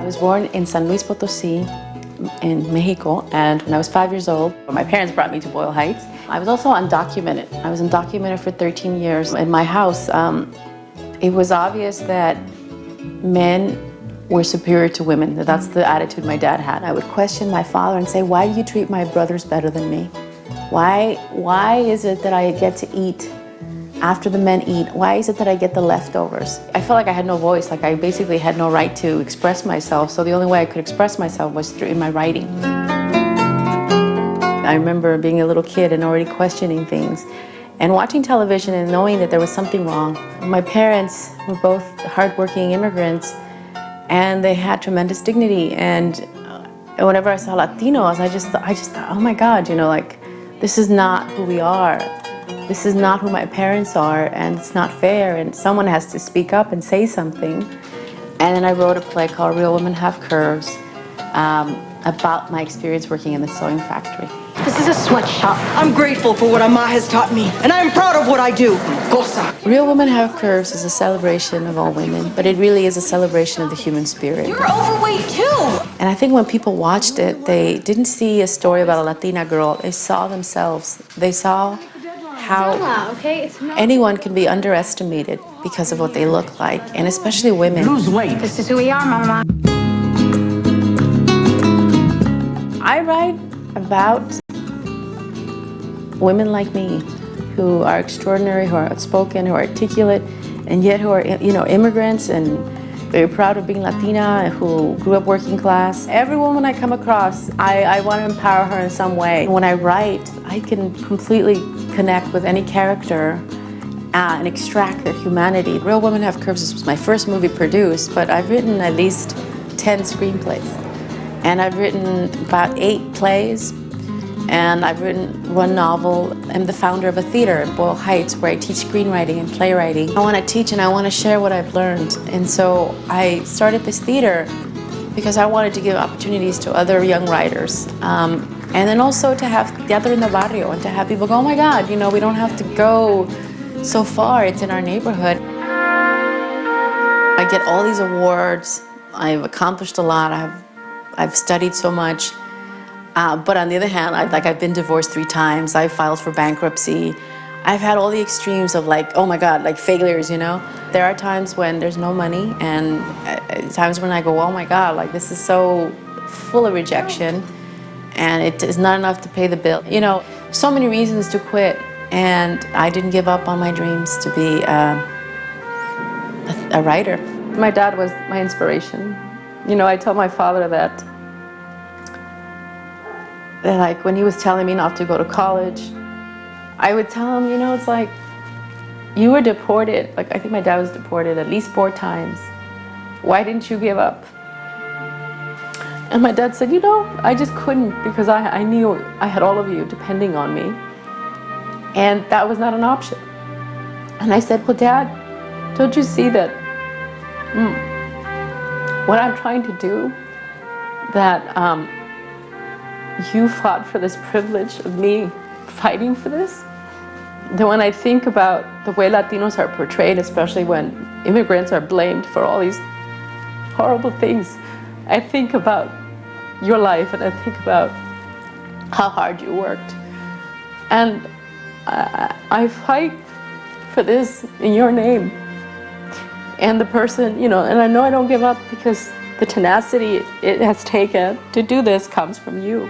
I was born in San Luis Potosí, in Mexico, and when I was 5 years old, my parents brought me to Boyle Heights. I was also undocumented. I was undocumented for 13 years. In my house, it was obvious that men were superior to women. That's the attitude my dad had. I would question my father and say, why do you treat my brothers better than me? Why is it that I get to eat after the men eat? Why is it that I get the leftovers? I felt like I had no voice, like I basically had no right to express myself, so the only way I could express myself was in my writing. I remember being a little kid and already questioning things and watching television and knowing that there was something wrong. My parents were both hardworking immigrants and they had tremendous dignity, and whenever I saw Latinos, I just thought, oh my God, you know, like, this is not who we are. This is not who my parents are, and it's not fair, and someone has to speak up and say something. And then I wrote a play called Real Women Have Curves about my experience working in the sewing factory. This is a sweatshop. I'm grateful for what Ama has taught me, and I'm proud of what I do. Cosa. Real Women Have Curves is a celebration of all women, but it really is a celebration of the human spirit. You're overweight too! And I think when people watched it, they didn't see a story about a Latina girl. They saw themselves. They saw how anyone can be underestimated because of what they look like, and especially women. Lose weight. This is who we are, Mama. I write about women like me who are extraordinary, who are outspoken, who are articulate, and yet who are, you know, immigrants and very proud of being Latina, who grew up working class. Every woman I come across, I want to empower her in some way. When I write, I can completely connect with any character and extract their humanity. Real Women Have Curves. This was my first movie produced, but I've written at least 10 screenplays. And I've written about 8 plays, and I've written 1 novel. I'm the founder of a theater in Boyle Heights where I teach screenwriting and playwriting. I want to teach and I want to share what I've learned. And so I started this theater because I wanted to give opportunities to other young writers. And then also to have teatro in the barrio and to have people go, oh my God, you know, we don't have to go so far, it's in our neighborhood. I get all these awards, I've accomplished a lot, I've studied so much. But on the other hand, I've been divorced 3 times, I've filed for bankruptcy. I've had all the extremes of like, oh my God, like failures, you know? There are times when there's no money, and times when I go, oh my God, like this is so full of rejection, and it is not enough to pay the bill. You know, so many reasons to quit, and I didn't give up on my dreams to be a writer. My dad was my inspiration. You know, I tell my father that like when he was telling me not to go to college, I would tell him, you know, it's like, you were deported. Like, I think my dad was deported at least 4 times. Why didn't you give up? And my dad said, you know, I just couldn't, because I knew I had all of you depending on me. And that was not an option. And I said, well, Dad, don't you see that what I'm trying to do, that you fought for this privilege of me fighting for this? Then when I think about the way Latinos are portrayed, especially when immigrants are blamed for all these horrible things, I think about your life and I think about how hard you worked. And I fight for this in your name. And the person, you know, and I know I don't give up because the tenacity it has taken to do this comes from you.